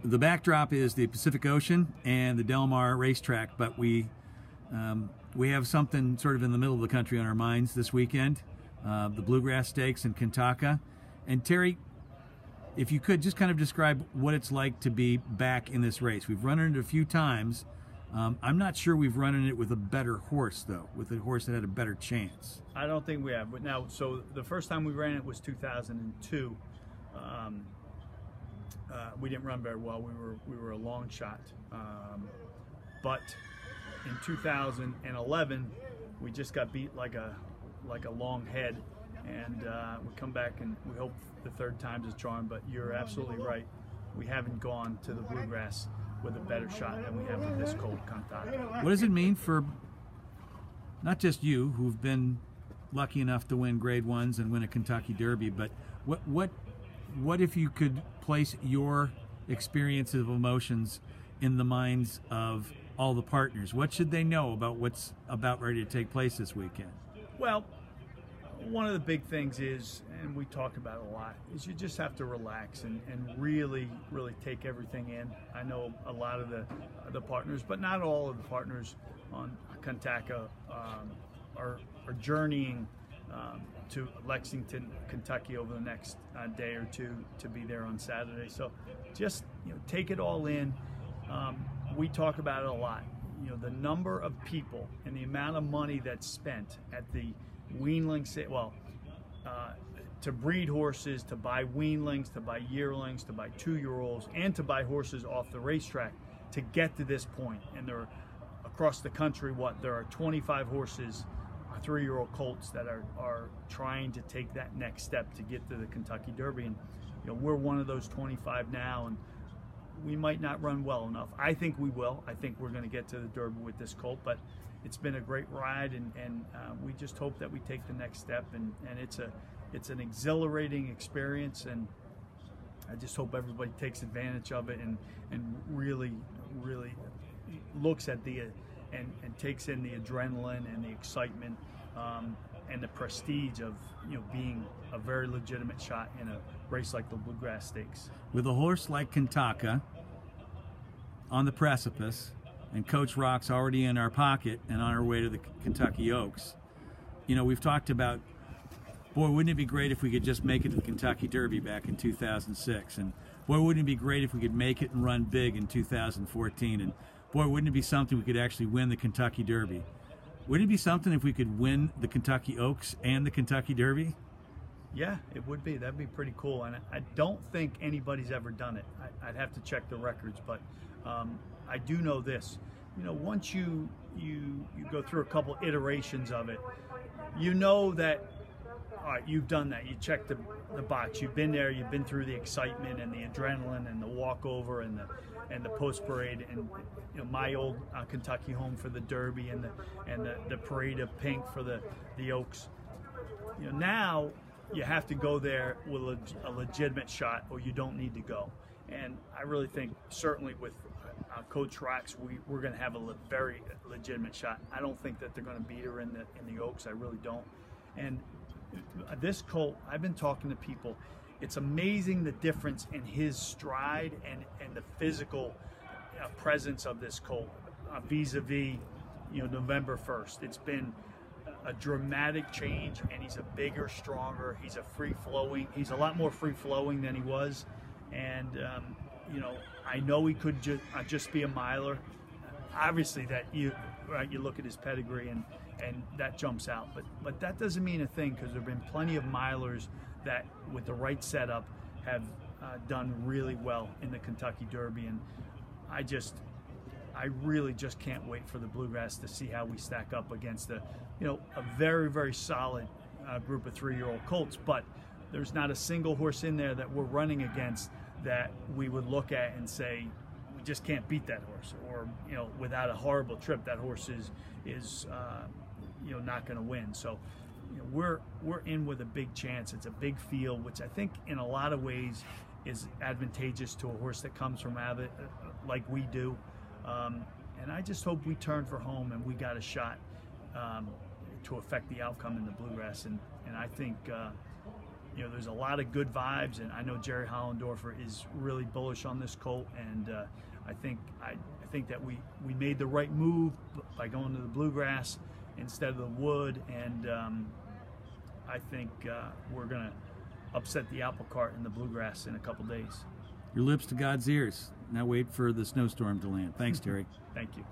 the backdrop is the Pacific Ocean and the Del Mar racetrack, but we have something sort of in the middle of the country on our minds this weekend, the Bluegrass Stakes in Kentucky. And Terry, if you could just kind of describe what it's like to be back in this race. We've run it a few times. I'm not sure we've run in it with a better horse, though, with a horse that had a better chance. I don't think we have. But now, so the first time we ran it was 2002. We didn't run very well. We were a long shot. But in 2011, we just got beat like a long head, and we come back and we hope the third time's a charm. But you're absolutely right. We haven't gone to the Bluegrass with a better shot than we have with this colt, Kentucky. What does it mean for not just you, who've been lucky enough to win Grade 1s and win a Kentucky Derby, but what if you could place your experiences of emotions in the minds of all the partners? What should they know about what's about ready to take place this weekend? Well, one of the big things is, and we talk about it a lot, is you just have to relax and really take everything in. I know a lot of the partners, but not all of the partners on Kentucky are journeying to Lexington, Kentucky over the next day or two to be there on Saturday. So just take it all in. We talk about it a lot. The number of people and the amount of money that's spent at the weanling to breed horses, to buy weanlings, to buy yearlings, to buy 2-year-olds, and to buy horses off the racetrack to get to this point. And there are, across the country, there are 25 horses, 3-year-old colts that are trying to take that next step to get to the Kentucky Derby. And we're one of those 25 now, and we might not run well enough. I think we will. I think we're going to get to the Derby with this colt, but it's been a great ride, and we just hope that we take the next step, and it's an exhilarating experience, and I just hope everybody takes advantage of it and really looks at and takes in the adrenaline and the excitement and the prestige of being a very legitimate shot in a race like the Bluegrass Stakes. With a horse like Kentucky on the precipice, and Coach Rock's already in our pocket and on our way to the Kentucky Oaks, we've talked about, boy, wouldn't it be great if we could just make it to the Kentucky Derby back in 2006, and boy, wouldn't it be great if we could make it and run big in 2014, and boy, wouldn't it be something we could actually win the Kentucky Derby. Wouldn't it be something if we could win the Kentucky Oaks and the Kentucky Derby? Yeah, it would be. That'd be pretty cool, and I don't think anybody's ever done it. I'd have to check the records, but I do know this. Once you go through a couple iterations of it, that, all right, you've done that. You checked the box. You've been there. You've been through the excitement and the adrenaline and the walkover and the post parade, and my old Kentucky home for the Derby and the parade of pink for the Oaks. Now you have to go there with a legitimate shot, or you don't need to go. And I really think, certainly with Coach Rox, we're going to have a very legitimate shot. I don't think that they're going to beat her in the Oaks. I really don't. And this colt, I've been talking to people. It's amazing the difference in his stride and the physical presence of this colt vis-a-vis November 1st. It's been a dramatic change, and he's a bigger, stronger. He's he's a lot more free-flowing than he was. And I know he could just be a miler. Obviously, that you look at his pedigree and that jumps out. But that doesn't mean a thing, because there have been plenty of milers that, with the right setup, have done really well in the Kentucky Derby. And I really just can't wait for the Bluegrass to see how we stack up against a very, very solid group of 3-year-old colts. But there's not a single horse in there that we're running against that we would look at and say, we just can't beat that horse, or without a horrible trip, that horse is not going to win. So we're in with a big chance. It's a big field, which I think in a lot of ways is advantageous to a horse that comes from Abbott like we do. And I just hope we turn for home and we got a shot to affect the outcome in the Bluegrass. And I think there's a lot of good vibes, and I know Jerry Hollendorfer is really bullish on this colt, and I think that we made the right move by going to the Bluegrass instead of the Wood, and I think we're going to upset the apple cart in the Bluegrass in a couple days. Your lips to God's ears. Now wait for the snowstorm to land. Thanks, Terry. Thank you.